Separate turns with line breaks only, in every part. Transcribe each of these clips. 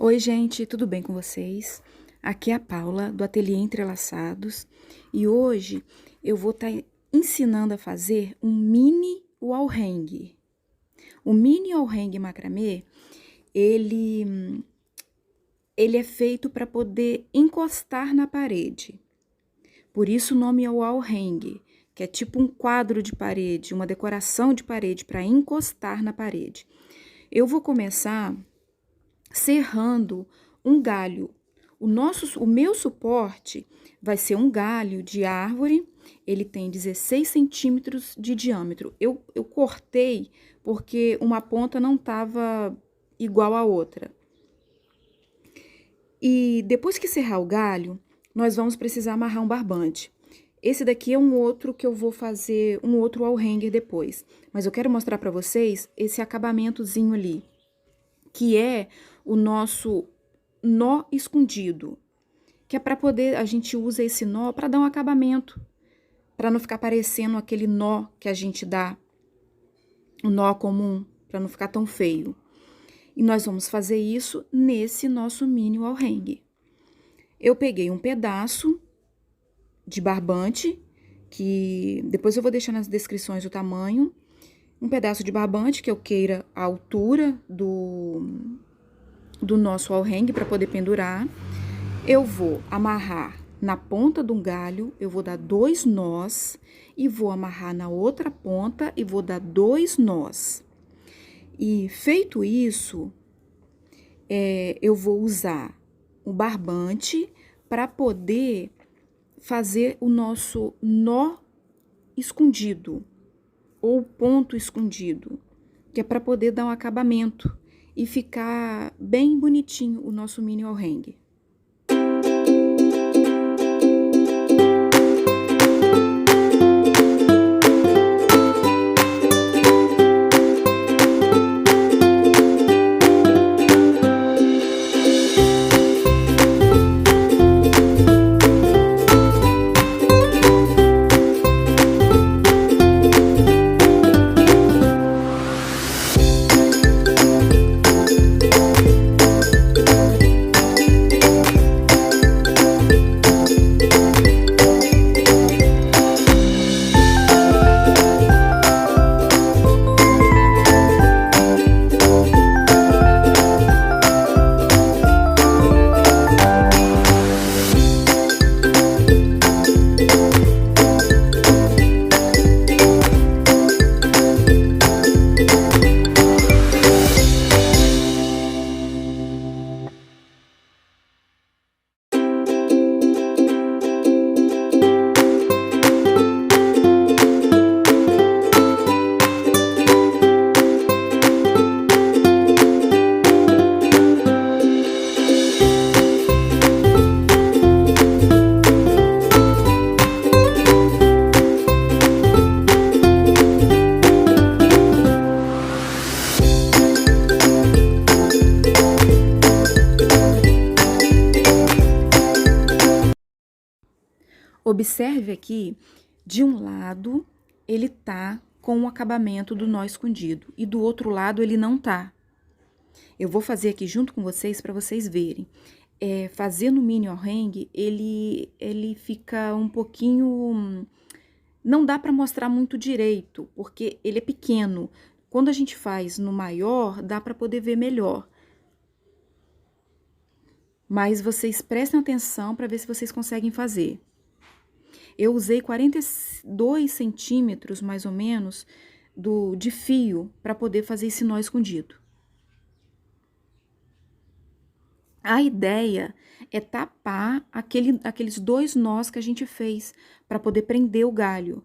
Oi, gente, tudo bem com vocês? Aqui é a Paula, do Ateliê Entrelaçados, e hoje eu vou estar ensinando a fazer um mini wall hang. O mini wall hang macramê, ele é feito para poder encostar na parede. Por isso o nome é wall hang, que é tipo um quadro de parede, uma decoração de parede para encostar na parede. Eu vou começar serrando um galho. O meu suporte vai ser um galho de árvore, ele tem 16 centímetros de diâmetro. Eu cortei porque uma ponta não estava igual à outra. E depois que serrar o galho, nós vamos precisar amarrar um barbante. Esse daqui é um outro que eu vou fazer, um outro wall hanger depois. Mas eu quero mostrar para vocês esse acabamentozinho ali, que é o nosso nó escondido, que é para poder, a gente usa esse nó para dar um acabamento, para não ficar parecendo aquele nó que a gente dá, o nó comum, para não ficar tão feio. E nós vamos fazer isso nesse nosso mini wall hang. Eu peguei um pedaço de barbante, que depois eu vou deixar nas descrições o tamanho, um pedaço de barbante que eu queira a altura do nosso wall hang para poder pendurar. Eu vou amarrar na ponta de um galho, eu vou dar 2 nós e vou amarrar na outra ponta e vou dar 2 nós. E feito isso, eu vou usar o barbante para poder fazer o nosso nó escondido ou ponto escondido, que é para poder dar um acabamento e ficar bem bonitinho o nosso mini wall hang. Observe aqui, de um lado, ele tá com o acabamento do nó escondido, e do outro lado ele não tá. Eu vou fazer aqui junto com vocês para vocês verem. Fazer no mini wall hang, ele fica um pouquinho... Não dá para mostrar muito direito, porque ele é pequeno. Quando a gente faz no maior, dá para poder ver melhor. Mas vocês prestem atenção para ver se vocês conseguem fazer. Eu usei 42 centímetros, mais ou menos, de fio para poder fazer esse nó escondido. A ideia é tapar aqueles 2 nós que a gente fez para poder prender o galho.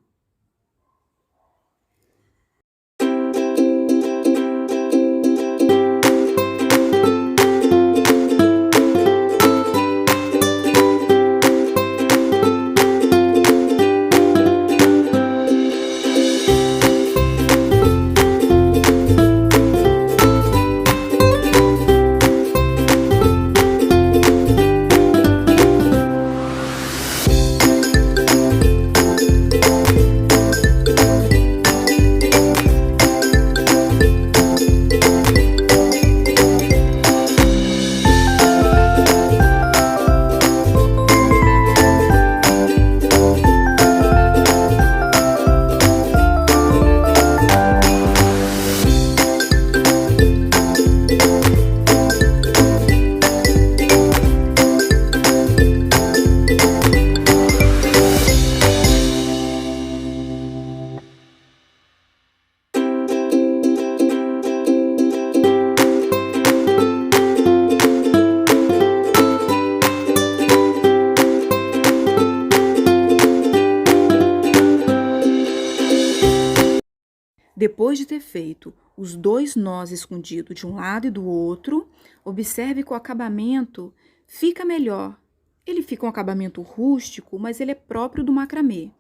Depois de ter feito os 2 nós escondidos de um lado e do outro, observe que o acabamento fica melhor. Ele fica um acabamento rústico, mas ele é próprio do macramê.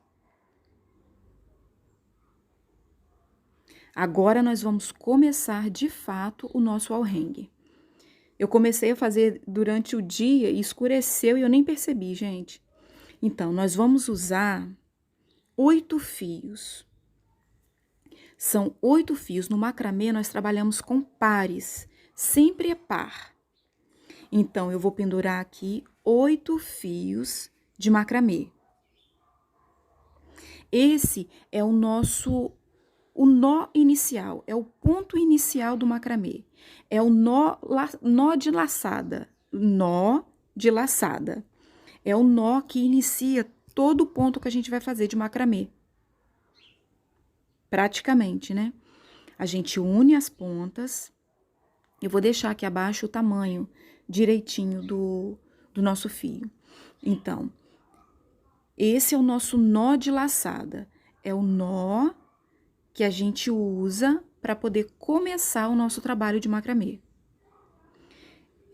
Agora nós vamos começar de fato o nosso alrengue. Eu comecei a fazer durante o dia e escureceu e eu nem percebi, gente. Então, nós vamos usar 8 fios. São 8 fios. No macramê, nós trabalhamos com pares. Sempre é par. Então, eu vou pendurar aqui 8 fios de macramê. Esse é o nó inicial, é o ponto inicial do macramê. É o nó de laçada. Nó de laçada. É o nó que inicia todo o ponto que a gente vai fazer de macramê. Praticamente, né? A gente une as pontas. Eu vou deixar aqui abaixo o tamanho direitinho do nosso fio. Então, esse é o nosso nó de laçada. É o nó que a gente usa para poder começar o nosso trabalho de macramê.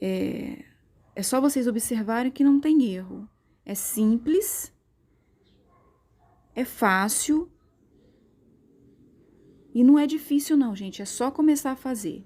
É só vocês observarem que não tem erro. É simples, é fácil e não é difícil não, gente. É só começar a fazer.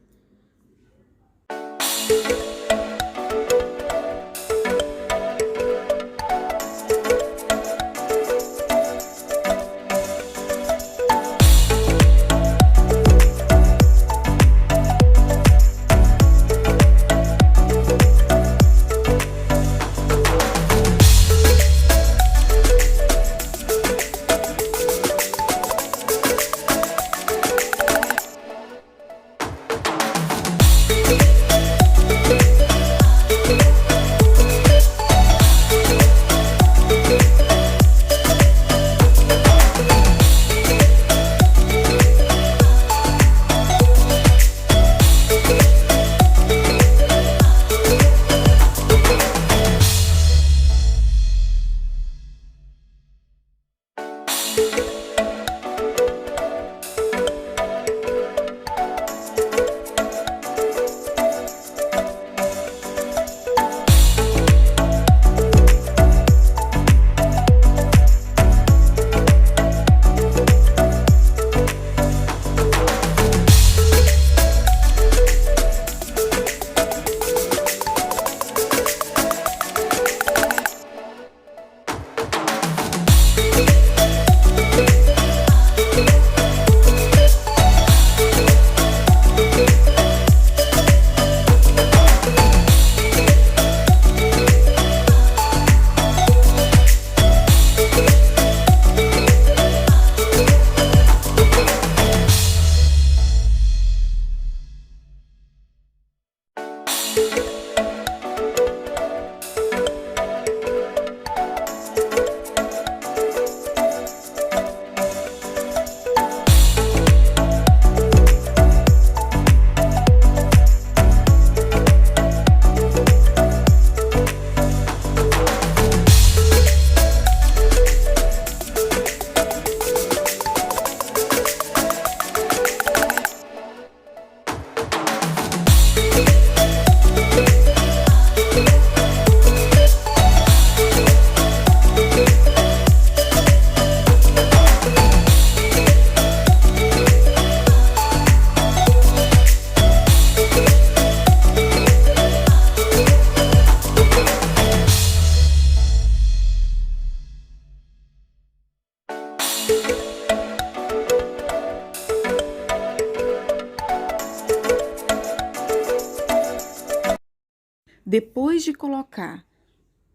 Depois de colocar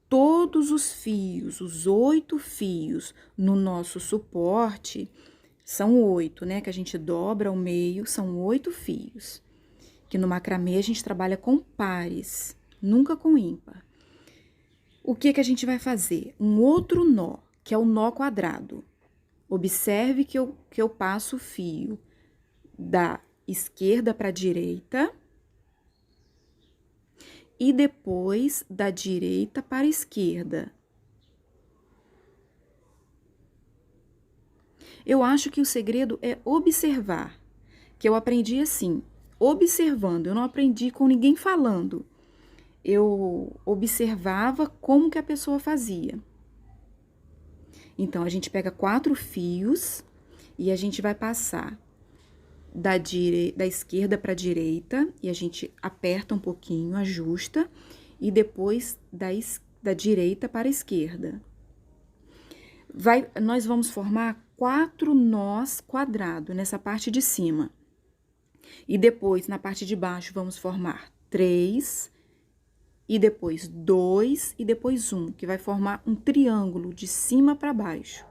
todos os fios, os 8 fios no nosso suporte, são 8, né? Que a gente dobra ao meio, são 8 fios. Que no macramê a gente trabalha com pares, nunca com ímpar. O que que a gente vai fazer? Um outro nó, que é o nó quadrado. Observe que eu passo o fio da esquerda para a direita e depois da direita para a esquerda. Eu acho que o segredo é observar. que eu aprendi assim, observando, eu não aprendi com ninguém falando. Eu observava como que a pessoa fazia. Então, a gente pega 4 fios e a gente vai passar da esquerda para a direita, e a gente aperta um pouquinho, ajusta, e depois da direita para a esquerda. Nós vamos formar 4 nós quadrados nessa parte de cima. E depois, na parte de baixo, vamos formar 3, e depois 2, e depois 1, que vai formar um triângulo de cima para baixo.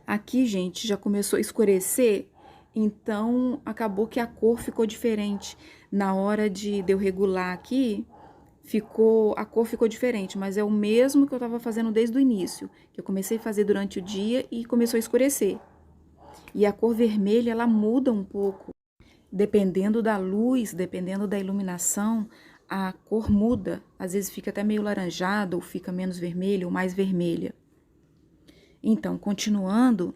Aqui, gente, já começou a escurecer, então acabou que a cor ficou diferente. Na hora de eu regular aqui, a cor ficou diferente, mas é o mesmo que eu tava fazendo desde o início, que eu comecei a fazer durante o dia e começou a escurecer. E a cor vermelha, ela muda um pouco, dependendo da luz, dependendo da iluminação, a cor muda. Às vezes fica até meio laranjada, ou fica menos vermelha, ou mais vermelha. Então, continuando,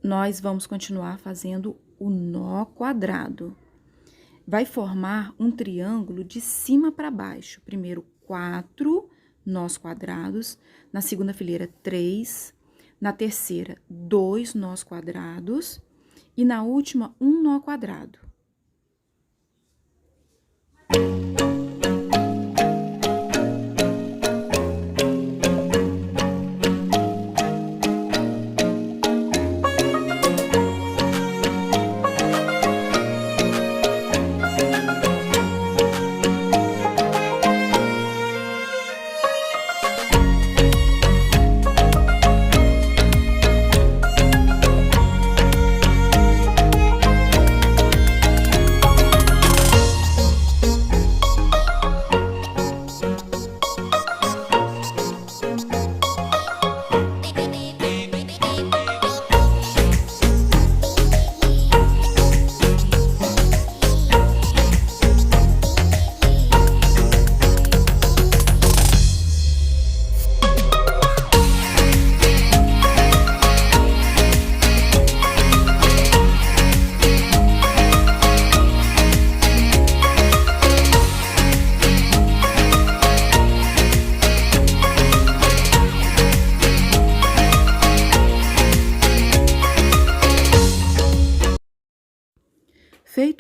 nós vamos continuar fazendo o nó quadrado. Vai formar um triângulo de cima para baixo. Primeiro, 4 nós quadrados. Na segunda fileira, 3. Na terceira, 2 nós quadrados. E na última, um nó quadrado.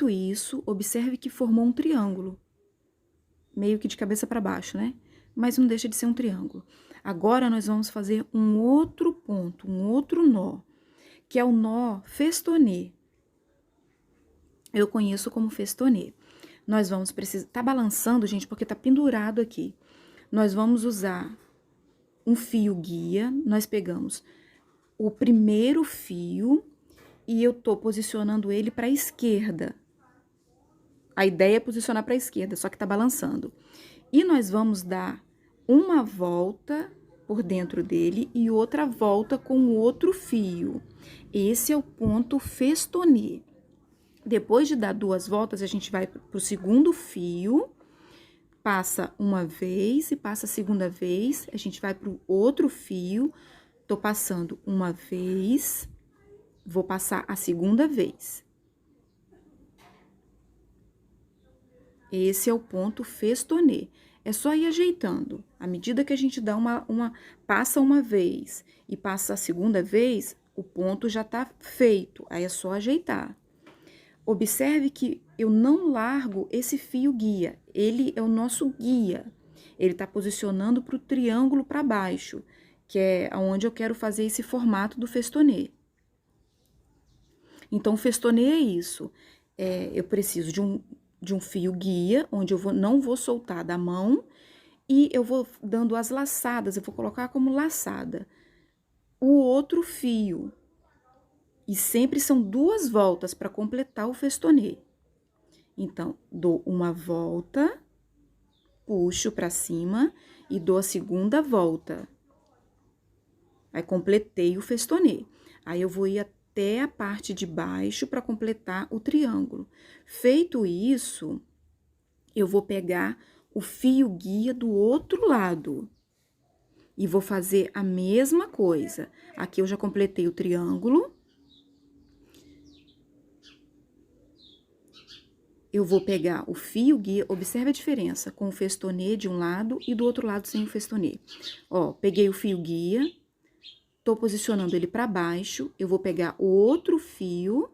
Feito isso, observe que formou um triângulo. Meio que de cabeça para baixo, né? Mas não deixa de ser um triângulo. Agora, nós vamos fazer um outro ponto, um outro nó, que é o nó festonê. Eu conheço como festonê. Nós vamos precisar... Tá balançando, gente, porque tá pendurado aqui. Nós vamos usar um fio guia. Nós pegamos o primeiro fio e eu tô posicionando ele para a esquerda. A ideia é posicionar para a esquerda, só que tá balançando. E nós vamos dar uma volta por dentro dele e outra volta com o outro fio. Esse é o ponto festonê. Depois de dar 2 voltas, a gente vai pro segundo fio, passa uma vez e passa a segunda vez, a gente vai pro outro fio, tô passando uma vez, vou passar a segunda vez. Esse é o ponto festonê. É só ir ajeitando. À medida que a gente dá passa uma vez e passa a segunda vez, o ponto já tá feito. Aí é só ajeitar. Observe que eu não largo esse fio guia. Ele é o nosso guia. Ele tá posicionando pro triângulo para baixo, que é onde eu quero fazer esse formato do festonê. Então, o festonê é isso. Eu preciso de um fio guia, onde eu não vou soltar da mão, e eu vou dando as laçadas, eu vou colocar como laçada o outro fio. E sempre são 2 voltas para completar o festonê. Então, dou uma volta, puxo para cima e dou a segunda volta. Aí, completei o festonê. Aí, eu vou ir até a parte de baixo para completar o triângulo. Feito isso, eu vou pegar o fio guia do outro lado e vou fazer a mesma coisa. Aqui eu já completei o triângulo. Eu vou pegar o fio guia, observe a diferença, com o festonê de um lado e do outro lado sem o festonê. Ó, peguei o fio guia, tô posicionando ele para baixo, eu vou pegar o outro fio,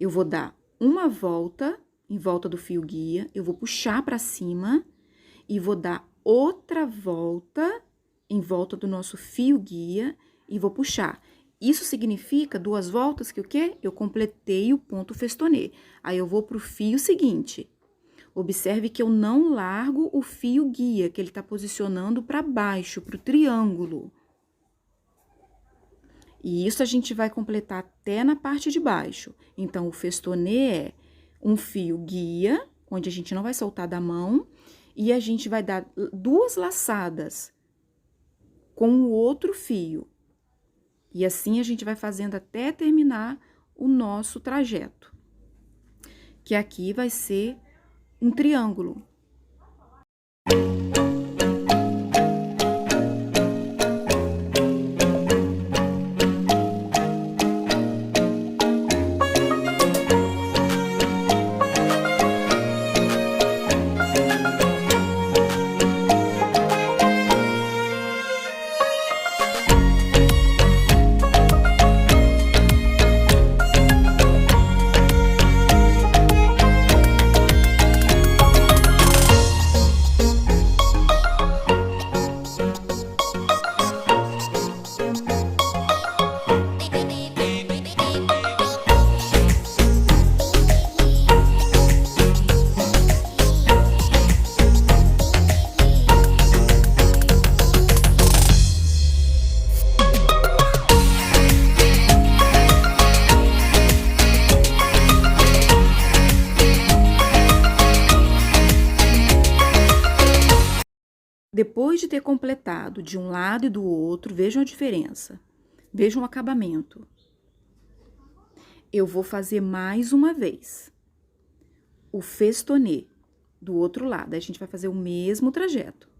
eu vou dar uma volta em volta do fio guia, eu vou puxar para cima e vou dar outra volta em volta do nosso fio guia e vou puxar. Isso significa 2 voltas que o quê? Eu completei o ponto festonê. Aí, eu vou pro fio seguinte. Observe que eu não largo o fio guia, que ele tá posicionando para baixo, pro triângulo. E isso a gente vai completar até na parte de baixo. Então, o festonê é um fio guia, onde a gente não vai soltar da mão, e a gente vai dar 2 laçadas com o outro fio. E assim a gente vai fazendo até terminar o nosso trajeto. Que aqui vai ser um triângulo. Depois de ter completado de um lado e do outro, vejam a diferença. Vejam o acabamento. Eu vou fazer mais uma vez o festonê do outro lado. Aí, a gente vai fazer o mesmo trajeto.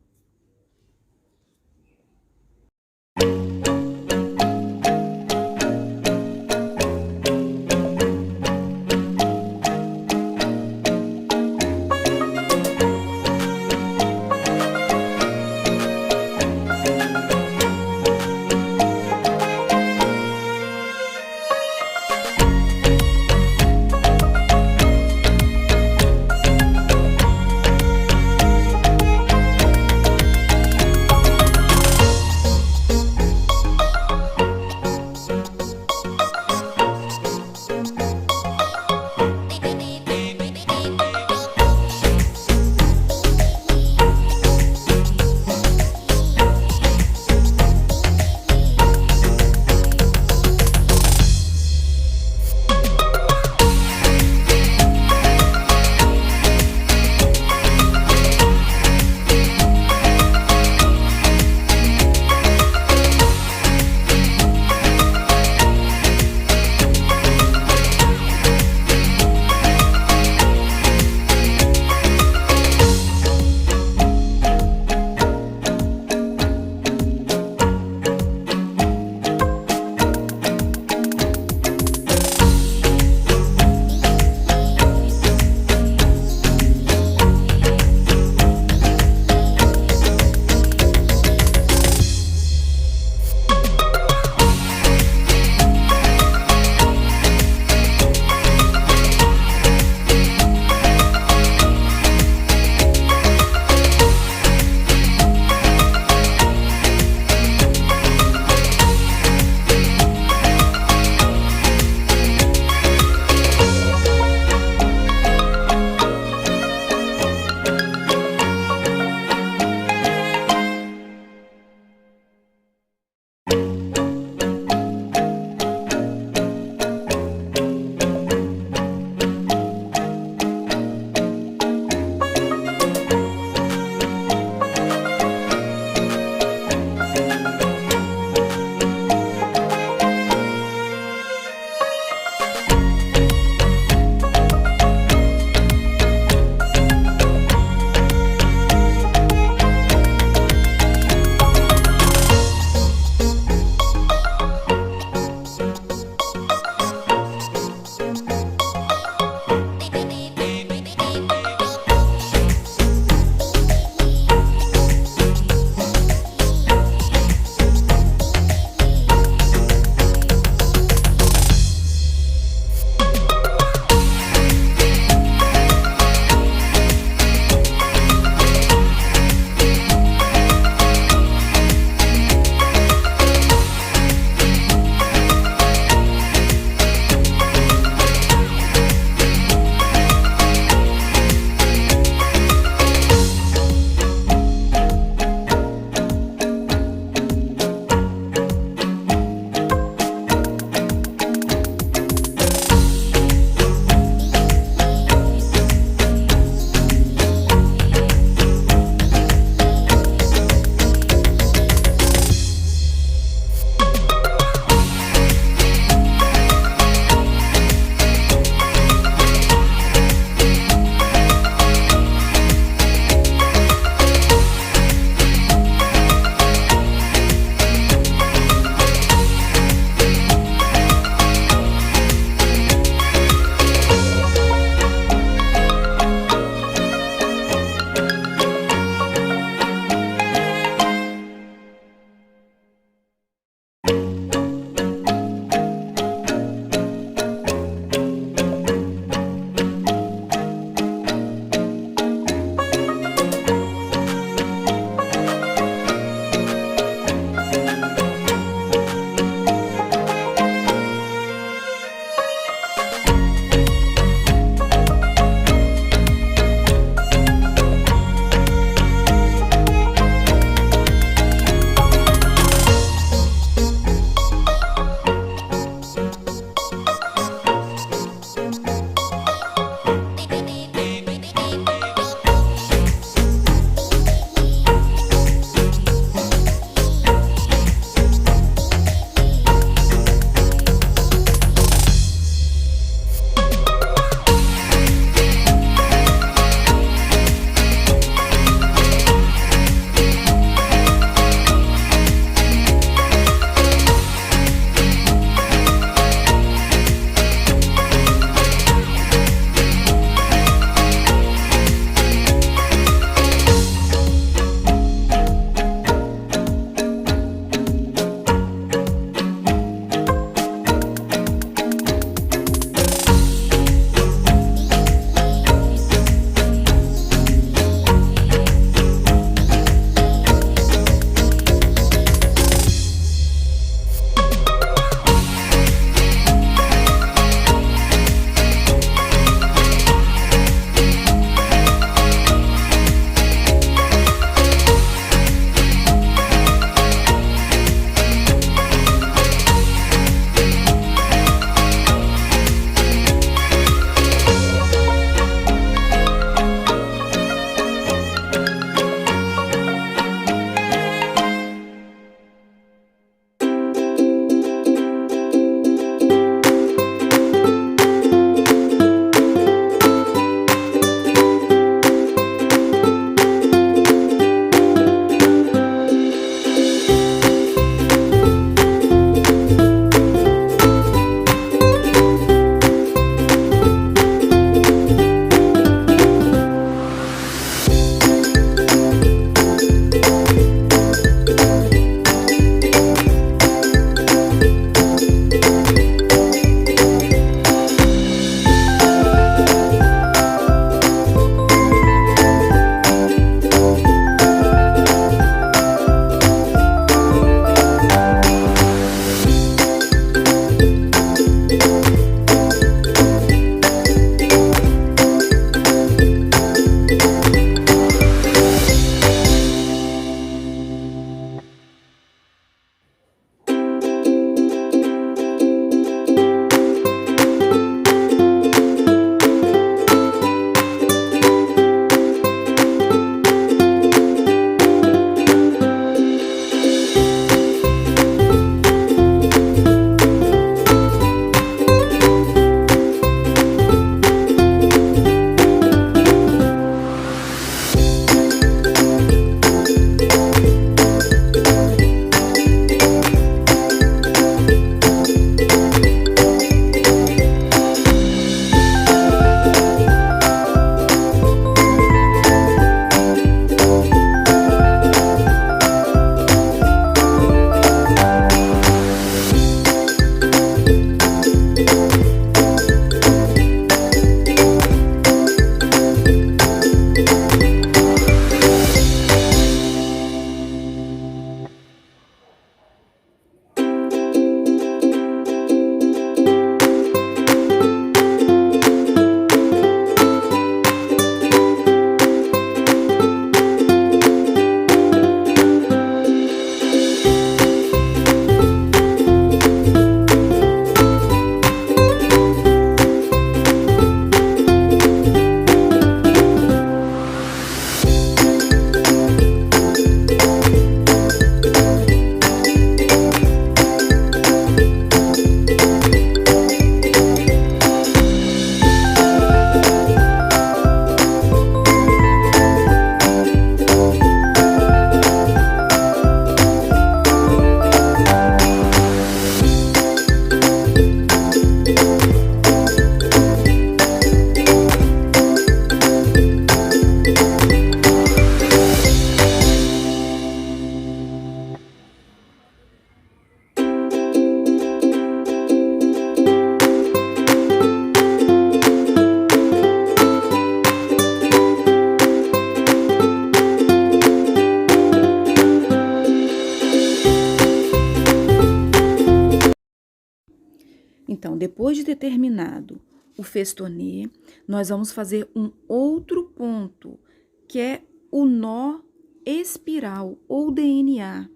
Então, depois de ter terminado o festonê, nós vamos fazer um outro ponto, que é o nó espiral ou DNA.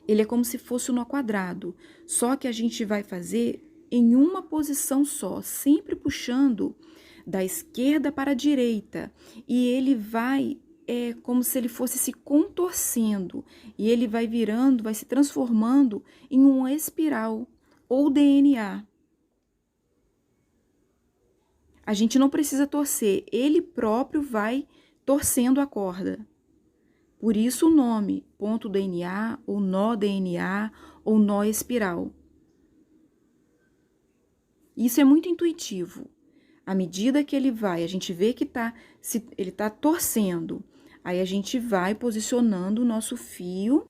Ele é como se fosse um nó quadrado, só que a gente vai fazer em uma posição só, sempre puxando da esquerda para a direita. E ele vai, como se ele fosse se contorcendo, e ele vai virando, vai se transformando em uma espiral ou DNA. A gente não precisa torcer, ele próprio vai torcendo a corda. Por isso o nome, ponto DNA, ou nó DNA, ou nó espiral. Isso é muito intuitivo. À medida que ele vai, a gente vê que ele está torcendo. Aí a gente vai posicionando o nosso fio.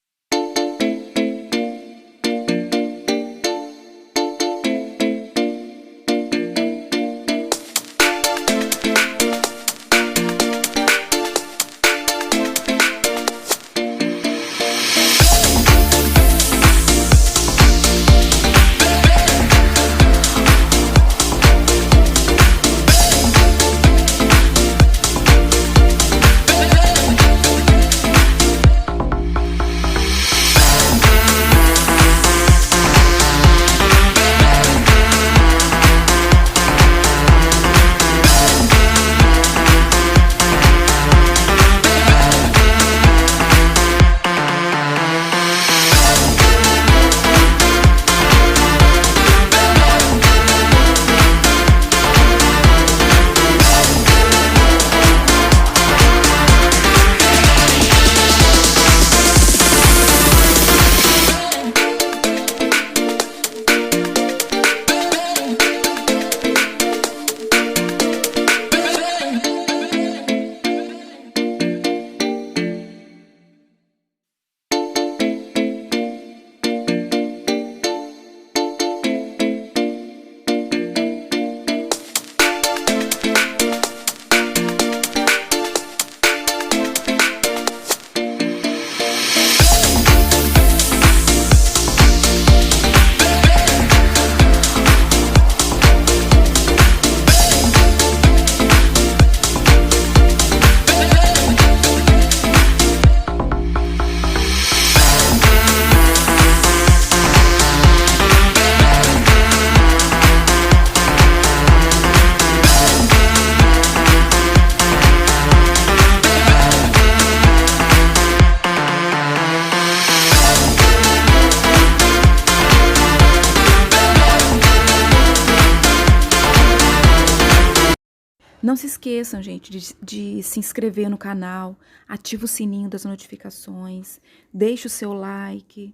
Não se esqueçam, gente, de se inscrever no canal, ativa o sininho das notificações, deixe o seu like.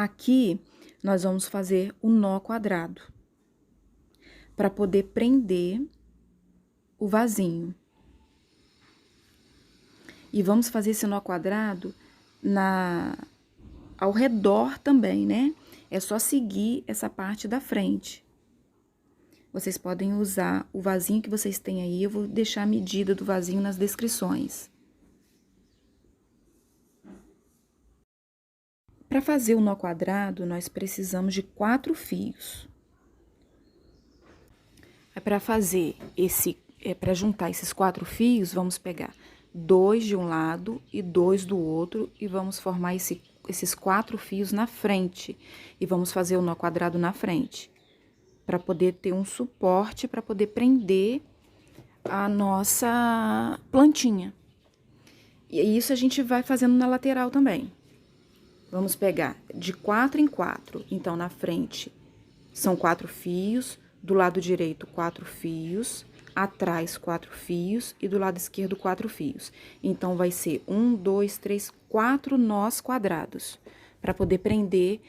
Aqui, nós vamos fazer o nó quadrado, para poder prender o vasinho. E vamos fazer esse nó quadrado ao redor também, né? É só seguir essa parte da frente. Vocês podem usar o vasinho que vocês têm aí, eu vou deixar a medida do vasinho nas descrições. Para fazer o nó quadrado, nós precisamos de 4 fios. Para fazer para juntar esses 4 fios, vamos pegar 2 de um lado e 2 do outro e vamos formar esses 4 fios na frente. E vamos fazer o nó quadrado na frente, para poder ter um suporte, para poder prender a nossa plantinha. E isso a gente vai fazendo na lateral também. Vamos pegar de 4 em 4. Então, na frente são 4 fios, do lado direito 4 fios, atrás 4 fios e do lado esquerdo 4 fios. Então, vai ser 1, 2, 3, 4 nós quadrados, para poder prender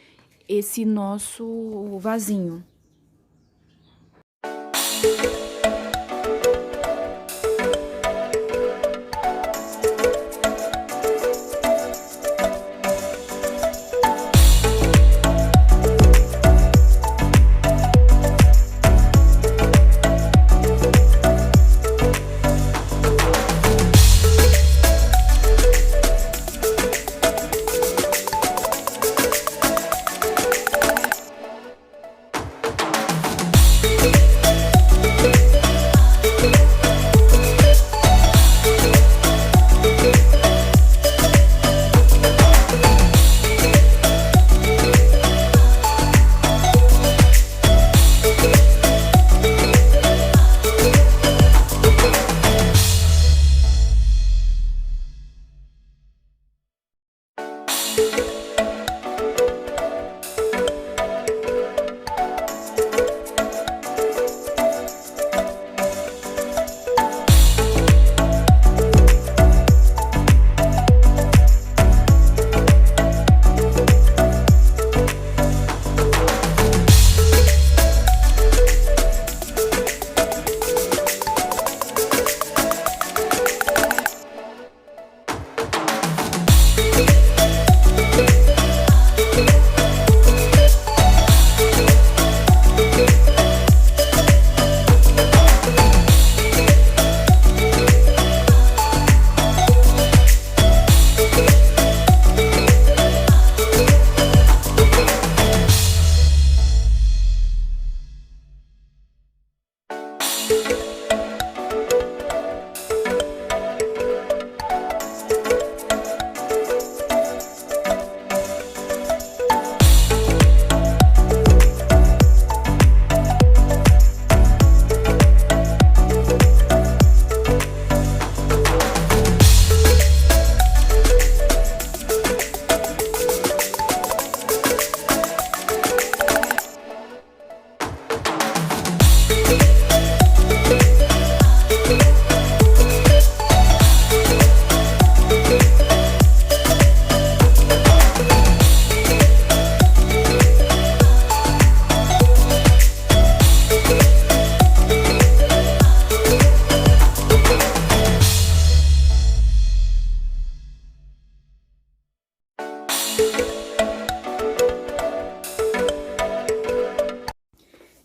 esse nosso vasinho.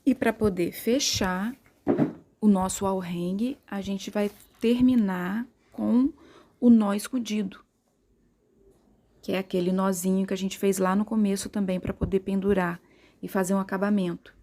E para poder fechar o nosso alrengue, a gente vai terminar com o nó escondido, que é aquele nozinho que a gente fez lá no começo também para poder pendurar e fazer um acabamento.